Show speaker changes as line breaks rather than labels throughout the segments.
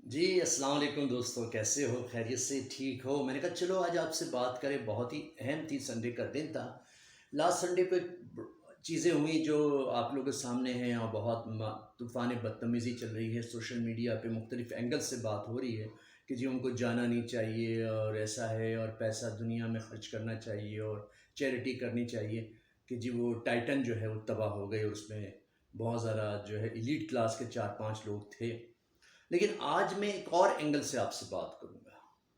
جی السلام علیکم دوستوں، کیسے ہو؟ خیریت سے ٹھیک ہو؟ میں نے کہا چلو آج آپ سے بات کریں، بہت ہی اہم تھی، سنڈے کا دن تھا۔ لاسٹ سنڈے پہ چیزیں ہوئیں جو آپ لوگوں کے سامنے ہیں، اور بہت طوفان بدتمیزی چل رہی ہے سوشل میڈیا پہ، مختلف اینگل سے بات ہو رہی ہے کہ جی ان کو جانا نہیں چاہیے، اور ایسا ہے، اور پیسہ دنیا میں خرچ کرنا چاہیے، اور چیریٹی کرنی چاہیے کہ جی وہ ٹائٹن جو ہے وہ تباہ ہو گئی، اور اس میں بہت زیادہ جو ہے ایلیٹ کلاس کے 4-5 لوگ تھے۔ لیکن آج میں ایک اور اینگل سے آپ سے بات کروں گا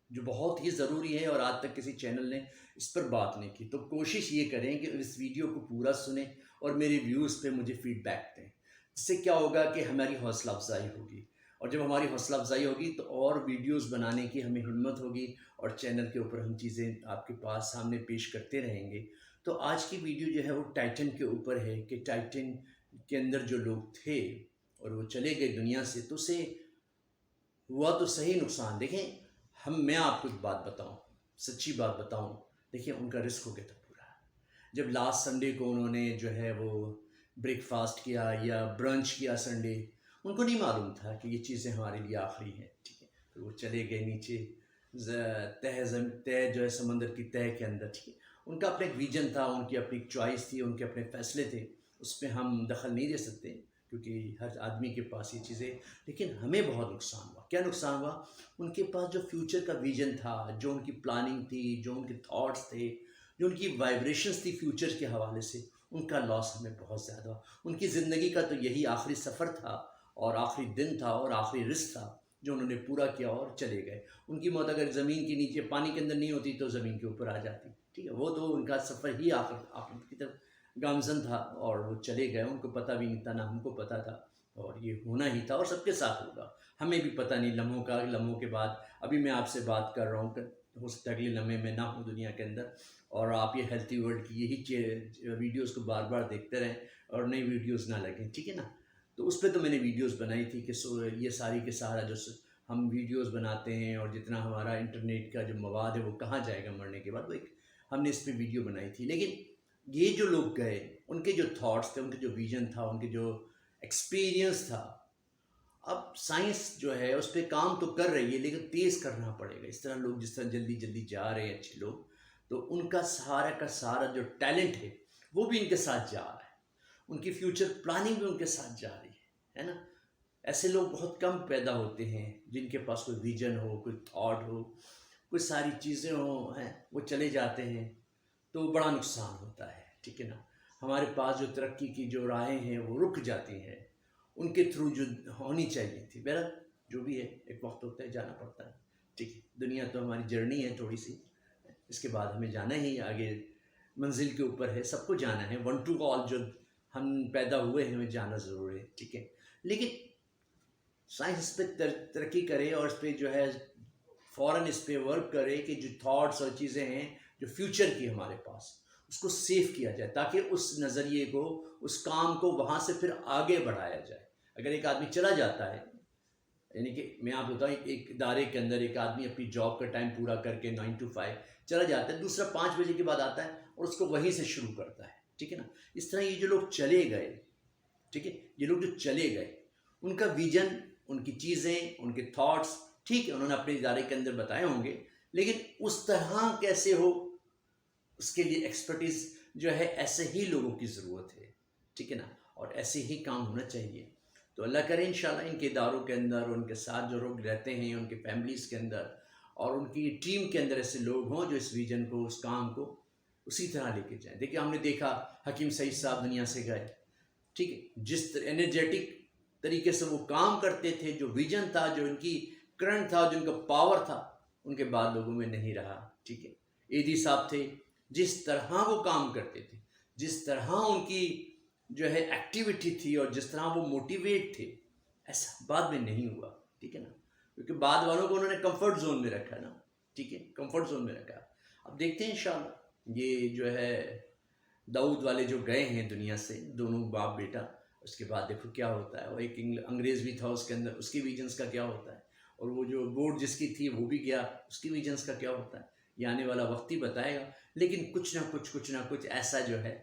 جو بہت ہی ضروری ہے، اور آج تک کسی چینل نے اس پر بات نہیں کی، تو کوشش یہ کریں کہ اس ویڈیو کو پورا سنیں اور میرے ویوز پہ مجھے فیڈ بیک دیں۔ اس سے کیا ہوگا کہ ہماری حوصلہ افزائی ہوگی، اور جب ہماری حوصلہ افزائی ہوگی تو اور ویڈیوز بنانے کی ہمیں ہمت ہوگی، اور چینل کے اوپر ہم چیزیں آپ کے پاس سامنے پیش کرتے رہیں گے۔ تو آج کی ویڈیو جو ہے وہ ٹائٹن کے اوپر ہے کہ ٹائٹن کے اندر جو لوگ تھے اور وہ چلے گئے دنیا سے، تو اسے ہوا تو صحیح نقصان۔ دیکھیں، میں آپ کو ایک بات بتاؤں، سچی بات بتاؤں، دیکھیں ان کا رسک ہو گیا تھا پورا۔ جب لاسٹ سنڈے کو انہوں نے جو ہے وہ بریک فاسٹ کیا یا برنچ کیا سنڈے، ان کو نہیں معلوم تھا کہ یہ چیزیں ہمارے لیے آخری ہیں، ٹھیک ہے؟ پھر وہ چلے گئے نیچے تہ جو ہے سمندر کی تہ کے اندر، ٹھیک ہے؟ ان کا اپنا ایک ویژن تھا، ان کی اپنی چوائس تھی، ان کے اپنے فیصلے تھے، اس پہ ہم دخل نہیں دے سکتے کیونکہ ہر آدمی کے پاس یہ چیزیں۔ لیکن ہمیں بہت نقصان ہوا۔ کیا نقصان ہوا؟ ان کے پاس جو فیوچر کا ویژن تھا، جو ان کی پلاننگ تھی، جو ان کے تھاٹس تھے، جو ان کی وائبریشنز تھی فیوچر کے حوالے سے، ان کا لاس ہمیں بہت زیادہ ہوا۔ ان کی زندگی کا تو یہی آخری سفر تھا، اور آخری دن تھا، اور آخری رسک تھا جو انہوں نے پورا کیا اور چلے گئے۔ ان کی موت اگر زمین کے نیچے پانی کے اندر نہیں ہوتی تو زمین کے اوپر آ جاتی، ٹھیک ہے؟ وہ تو ان کا سفر ہی آخر کی طرف گامزن تھا، اور وہ چلے گئے۔ ان کو پتہ بھی نہیں تھا، نہ ہم کو پتہ تھا، اور یہ ہونا ہی تھا، اور سب کے ساتھ ہوگا۔ ہمیں بھی پتہ نہیں لمحوں کے بعد، ابھی میں آپ سے بات کر رہا ہوں کہ ہو سکتا ہے اگلے لمحے میں نہ ہوں دنیا کے اندر، اور آپ یہ ہیلتھی ورلڈ کی یہی ویڈیوز کو بار بار دیکھتے رہیں اور نئی ویڈیوز نہ لگیں، ٹھیک ہے نا؟ تو اس پہ تو میں نے ویڈیوز بنائی تھی کہ یہ ساری کے سارا جو ہم ویڈیوز بناتے ہیں، اور جتنا ہمارا انٹرنیٹ کا جو مواد ہے وہ کہاں جائے گا مرنے کے بعد، وہ ایک ہم نے اس پہ ویڈیو بنائی تھی۔ لیکن یہ جو لوگ گئے، ان کے جو تھاٹس تھے، ان کے جو ویژن تھا، ان کے جو ایکسپیرینس تھا، اب سائنس جو ہے اس پہ کام تو کر رہی ہے، لیکن تیز کرنا پڑے گا۔ اس طرح لوگ جس طرح جلدی جلدی جا رہے ہیں اچھے لوگ، تو ان کا سارا جو ٹیلنٹ ہے وہ بھی ان کے ساتھ جا رہا ہے، ان کی فیوچر پلاننگ بھی ان کے ساتھ جا رہی ہے نا؟ ایسے لوگ بہت کم پیدا ہوتے ہیں جن کے پاس کوئی ویژن ہو، کوئی تھاٹ ہو، کوئی ساری چیزیں ہوں، ہیں وہ چلے جاتے ہیں تو بڑا نقصان ہوتا ہے، ٹھیک ہے نا؟ ہمارے پاس جو ترقی کی جو راہیں ہیں وہ رک جاتی ہیں، ان کے تھرو جو ہونی چاہیے تھی۔ بہرحال جو بھی ہے، ایک وقت ہوتا ہے، جانا پڑتا ہے، ٹھیک ہے؟ دنیا تو ہماری جرنی ہے تھوڑی سی، اس کے بعد ہمیں جانا ہی آگے منزل کے اوپر ہے، سب کو جانا ہے، ون ٹو آل جو ہم پیدا ہوئے ہیں ہمیں جانا ضرور ہے، ٹھیک ہے؟ لیکن سائنس اس پہ ترقی کرے، اور اس پہ جو ہے فوراً اس پہ ورک کرے کہ جو تھاٹس اور چیزیں ہیں جو فیوچر کی ہمارے پاس، اس کو سیو کیا جائے، تاکہ اس نظریے کو، اس کام کو وہاں سے پھر آگے بڑھایا جائے۔ اگر ایک آدمی چلا جاتا ہے، یعنی کہ میں آپ بتاؤں، ایک ادارے کے اندر ایک آدمی اپنی جاب کا ٹائم پورا کر کے 9 to 5 چلا جاتا ہے، دوسرا 5 بجے کے بعد آتا ہے اور اس کو وہیں سے شروع کرتا ہے، ٹھیک ہے نا؟ اس طرح یہ جو لوگ چلے گئے، ٹھیک ہے، یہ لوگ جو چلے گئے، ان کا ویژن، ان کی چیزیں، ان کے تھاٹس، ٹھیک ہے، انہوں نے اپنے ادارے کے اندر بتائے ہوں گے، لیکن اس طرح کیسے ہو، اس کے لیے ایکسپرٹیز جو ہے ایسے ہی لوگوں کی ضرورت ہے، ٹھیک ہے نا؟ اور ایسے ہی کام ہونا چاہیے۔ تو اللہ کرے انشاءاللہ ان کے اداروں کے اندر، ان کے ساتھ جو لوگ رہتے ہیں، ان کے فیملیز کے اندر اور ان کی ٹیم کے اندر ایسے لوگ ہوں جو اس ویژن کو، اس کام کو اسی طرح لے کے جائیں۔ دیکھیے، ہم نے دیکھا حکیم سعید صاحب دنیا سے گئے، ٹھیک ہے، جس انرجیٹک طریقے سے وہ کام کرتے تھے، جو ویژن تھا، جو ان کی کرنٹ تھا، جو ان کا پاور تھا، ان کے بعد لوگوں میں نہیں رہا، ٹھیک ہے۔ ایدی صاحب تھے، جس طرح وہ کام کرتے تھے، جس طرح ان کی جو ہے ایکٹیویٹی تھی، اور جس طرح وہ موٹیویٹ تھے، ایسا بعد میں نہیں ہوا، ٹھیک ہے نا؟ کیونکہ بعد والوں کو انہوں نے کمفرٹ زون میں رکھا نا، ٹھیک ہے، کمفرٹ زون میں رکھا۔ اب دیکھتے ہیں انشاءاللہ یہ جو ہے داؤد والے جو گئے ہیں دنیا سے، دونوں باپ بیٹا، اس کے بعد دیکھو کیا ہوتا ہے۔ اور ایک انگریز بھی تھا اس کے اندر، اس کی ویژنس کا کیا ہوتا ہے، اور وہ جو بورڈ جس کی تھی وہ بھی گیا، اس کی ویژنس کا کیا ہوتا ہے، یہ آنے والا وقت ہی بتائے گا۔ لیکن کچھ نہ کچھ ایسا جو ہے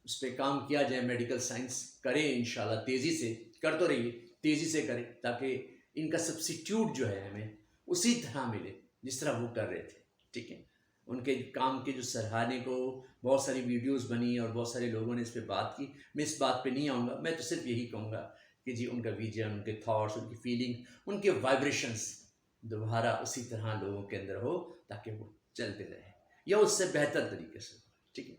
اس پہ کام کیا جائے، میڈیکل سائنس کرے انشاءاللہ، تیزی سے کر تو رہی ہے، تیزی سے کرے، تاکہ ان کا سبسٹیوٹ جو ہے ہمیں اسی طرح ملے جس طرح وہ کر رہے تھے، ٹھیک ہے. ان کے کام کے جو سراہنے کو بہت ساری ویڈیوز بنی اور بہت سارے لوگوں نے اس پہ بات کی. میں اس بات پہ نہیں آؤں گا، میں تو صرف یہی کہوں گا کہ جی ان کا ویژن، ان کے تھاٹس، ان کی فیلنگ، ان کے وائبریشنس دوبارہ اسی طرح لوگوں کے اندر ہو تاکہ وہ چلتے رہے یا اس سے بہتر طریقے سے ہو، ٹھیک ہے.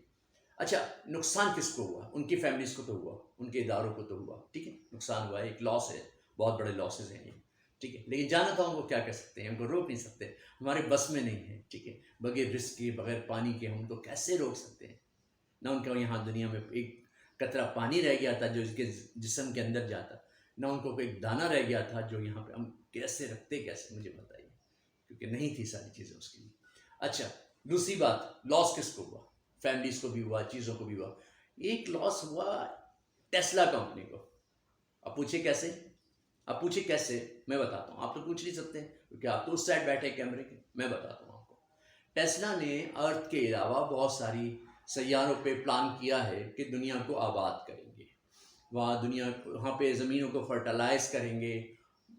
اچھا، نقصان کس کو ہوا؟ ان کی فیملیز کو تو ہوا، ان کے اداروں کو تو ہوا، ٹھیک ہے، نقصان ہوا ہے، ایک لاس ہے، بہت بڑے لاسز ہیں یہ، ٹھیک ہے. لیکن جانا تو ہم کو کیا کر سکتے ہیں، ہم کو روک نہیں سکتے، ہمارے بس میں نہیں ہے، ٹھیک ہے. بغیر رزق کے، بغیر پانی کے ہم تو کیسے روک سکتے ہیں؟ نہ ان کا یہاں دنیا میں ایک قطرہ پانی رہ گیا تھا جو اس کے جسم کے اندر جاتا، نہ ان کو کوئی دانہ رہ گیا تھا جو یہاں پہ. ہم کیسے رکھتے، کیسے، مجھے بتائیے، کیونکہ نہیں تھی ساری چیزیں اس کے لیے. اچھا، دوسری بات، لاس کس کو ہوا؟ فیملیز کو بھی ہوا، چیزوں کو بھی ہوا. ایک لاس ہوا ٹیسلا کمپنی کو. اب پوچھے کیسے؟ اب پوچھے کیسے؟ میں بتاتا ہوں. آپ تو پوچھ نہیں سکتے کیونکہ آپ تو اس سائڈ بیٹھے کیمرے کے. میں بتاتا ہوں آپ کو. ٹیسلا نے ارتھ کے علاوہ بہت ساری سیاروں پہ پلان کیا ہے کہ دنیا کو آباد کریں گے. وہاں پہ زمینوں کو فرٹیلائز کریں گے،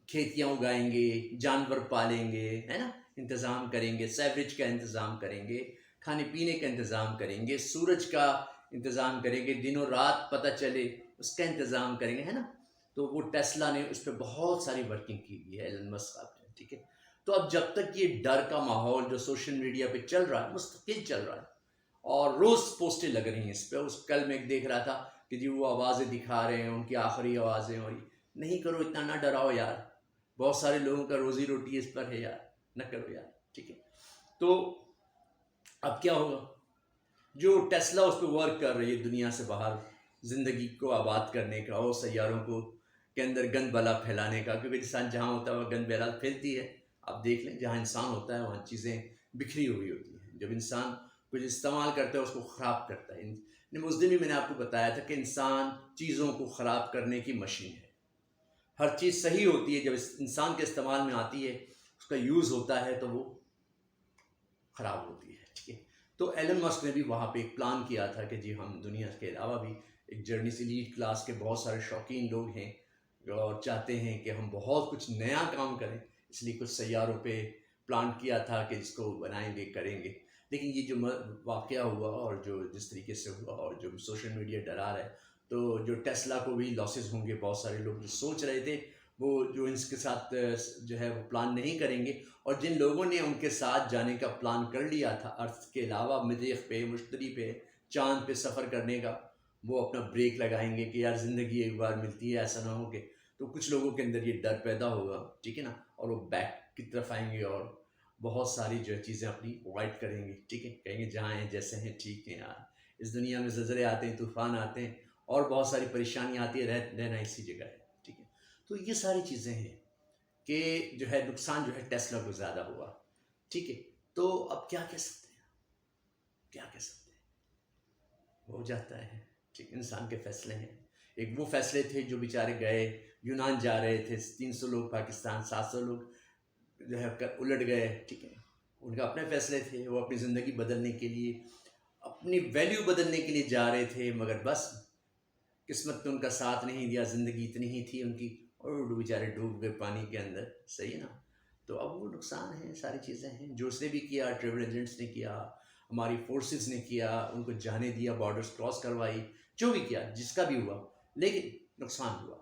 کھیتیاں اگائیں گے، جانور پالیں گے، ہے نا، انتظام کریں گے، سیوریج کا انتظام کریں گے، کھانے پینے کا انتظام کریں گے، سورج کا انتظام کریں گے، دن و رات پتہ چلے اس کا انتظام کریں گے، ہے نا. تو وہ ٹیسلا نے اس پہ بہت ساری ورکنگ کی ہوئی ہے، ایلن مسک صاحب نے، ٹھیک ہے. تو اب جب تک یہ ڈر کا ماحول جو سوشل میڈیا پہ چل رہا ہے، مستقل چل رہا ہے، اور روز پوسٹیں لگ رہی ہیں اس پہ. کل میں ایک دیکھ رہا تھا کہ جی وہ آوازیں دکھا رہے ہیں، ان کی آخری آوازیں، اور نہیں کرو، اتنا نہ ڈراؤ یار، بہت سارے لوگوں کا روزی روٹی اس پر ہے یار، نہ کرو یار، ٹھیک ہے. تو اب کیا ہوگا؟ جو ٹیسلا اس پہ ورک کر رہی ہے دنیا سے باہر زندگی کو آباد کرنے کا اور سیاروں کو کے اندر گند بلا پھیلانے کا، کیونکہ انسان جہاں ہوتا ہے وہ گند بلا پھیلتی ہے. آپ دیکھ لیں جہاں انسان ہوتا ہے وہاں چیزیں بکھری ہوئی ہوتی ہیں. جب انسان کچھ استعمال کرتا ہے اس کو خراب کرتا ہے. اس دن بھی میں نے آپ کو بتایا تھا کہ انسان چیزوں کو خراب کرنے کی مشین ہے. ہر چیز صحیح ہوتی ہے جب انسان کے استعمال میں آتی ہے، اس کا یوز ہوتا ہے تو وہ خراب ہوتی ہے، ٹھیک ہے. تو ایلن مسک نے بھی وہاں پہ ایک پلان کیا تھا کہ جی ہم دنیا کے علاوہ بھی ایک جرنی سے لیڈ کلاس کے بہت سارے شوقین لوگ ہیں اور چاہتے ہیں کہ ہم بہت کچھ نیا کام کریں. اس لیے کچھ سیاروں پہ پلان کیا تھا کہ اس کو بنائیں گے، کریں گے. لیکن یہ جو واقعہ ہوا اور جو جس طریقے سے ہوا اور جو سوشل میڈیا ڈرا رہا ہے، تو جو ٹیسلا کو بھی لاسز ہوں گے. بہت سارے لوگ جو سوچ رہے تھے وہ جو اس کے ساتھ جو ہے وہ پلان نہیں کریں گے، اور جن لوگوں نے ان کے ساتھ جانے کا پلان کر لیا تھا ارتھ کے علاوہ مریخ پہ، مشتری پہ، چاند پہ سفر کرنے کا، وہ اپنا بریک لگائیں گے کہ یار زندگی ایک بار ملتی ہے، ایسا نہ ہو کہ. تو کچھ لوگوں کے اندر یہ ڈر پیدا ہوگا، ٹھیک ہے نا، اور وہ بیک کی طرف آئیں گے اور بہت ساری جو چیزیں اپنی اوائڈ کریں گے، ٹھیک ہے. کہیں گے جہاں ہیں جیسے ہیں ٹھیک ہیں یار، اس دنیا میں زلزلے آتے ہیں، طوفان آتے ہیں، اور بہت ساری پریشانیاں آتی ہیں، رہنا اسی جگہ ہے، ٹھیک ہے. تو یہ ساری چیزیں ہیں کہ جو ہے نقصان جو ہے ٹیسلا کو زیادہ ہوا، ٹھیک ہے. تو اب کیا کہہ سکتے ہیں، کیا کہہ سکتے ہیں، ہو جاتا ہے، ٹھیک. انسان کے فیصلے ہیں. ایک وہ فیصلے تھے جو بیچارے گئے یونان جا رہے تھے، 300 لوگ پاکستان، 700 لوگ جو ہے الٹ گئے، ٹھیک ہے. ان کا اپنے فیصلے تھے، وہ اپنی زندگی بدلنے کے لیے، اپنی ویلیو بدلنے کے لیے جا رہے تھے، مگر بس قسمت نے ان کا ساتھ نہیں دیا. زندگی اتنی ہی تھی ان کی اور بیچارے ڈوب گئے پانی کے اندر، صحیح ہے نا. تو اب وہ نقصان ہیں، ساری چیزیں ہیں جو اس نے بھی کیا، ٹریول ایجنٹس نے کیا، ہماری فورسز نے کیا، ان کو جانے دیا، بارڈرز کراس کروائی، جو بھی کیا، جس کا بھی ہوا، لیکن نقصان ہوا.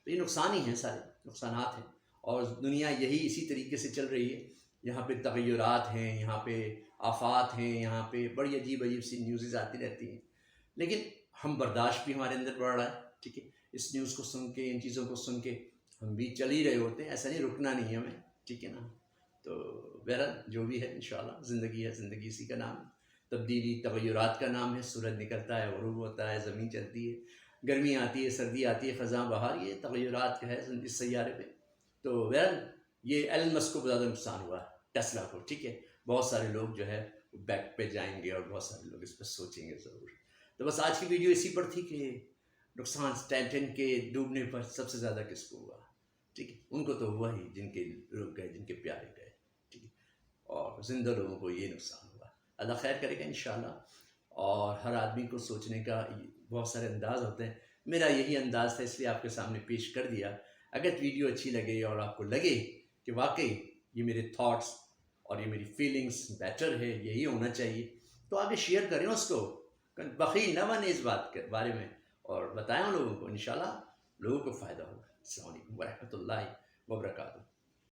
تو یہ نقصان ہی ہیں، سارے نقصانات ہیں. اور دنیا یہی اسی طریقے سے چل رہی ہے. یہاں پہ تغیرات ہیں، یہاں پہ آفات ہیں، یہاں پہ بڑی عجیب عجیب سی نیوزز آتی رہتی ہیں. لیکن ہم برداشت بھی ہمارے اندر بڑھ رہا ہے، ٹھیک ہے. اس نیوز کو سن کے، ان چیزوں کو سن کے ہم بھی چل ہی رہے ہوتے ہیں، ایسا نہیں، رکنا نہیں ہے ہمیں، ٹھیک ہے نا. تو بہرحال جو بھی ہے انشاءاللہ زندگی ہے، زندگی اسی کا نام ہے. تبدیلی تغیرات کا نام ہے. سورج نکلتا ہے، غروب ہوتا ہے، زمین چلتی ہے، گرمی آتی ہے، سردی آتی ہے، خزاں بہار، یہ تغیرات کا ہے اس سیارے پہ. تو بہرحال یہ ایلن مسک کو زیادہ نقصان ہوا، ٹیسلا کو، ٹھیک ہے. بہت سارے لوگ جو ہے بیک پہ جائیں گے اور بہت سارے لوگ اس پہ سوچیں گے ضرور. تو بس آج کی ویڈیو اسی پر تھی کہ نقصان ٹائٹن کے ڈوبنے پر سب سے زیادہ کس کو ہوا، ٹھیک ہے. ان کو تو ہوا ہی جن کے لوگ گئے، جن کے پیارے گئے، ٹھیک ہے. اور زندہ لوگوں کو یہ نقصان ہوا. اللہ خیر کرے گا انشاءاللہ. اور ہر آدمی کو سوچنے کا بہت سارے انداز ہوتے ہیں. میرا یہی انداز تھا، اس لیے آپ کے سامنے پیش کر دیا. اگر ویڈیو اچھی لگے اور آپ کو لگے کہ واقعی یہ میرے تھاٹس اور یہ میری فیلنگس بیٹر ہے، یہی ہونا چاہیے، تو آگے شیئر کریں اس کو، بخیل نہ بنے اس بات کے بارے میں، اور بتائیں ان لوگوں کو، انشاءاللہ لوگوں کو فائدہ ہوگا۔ السلام علیکم ورحمۃ اللہ وبرکاتہ۔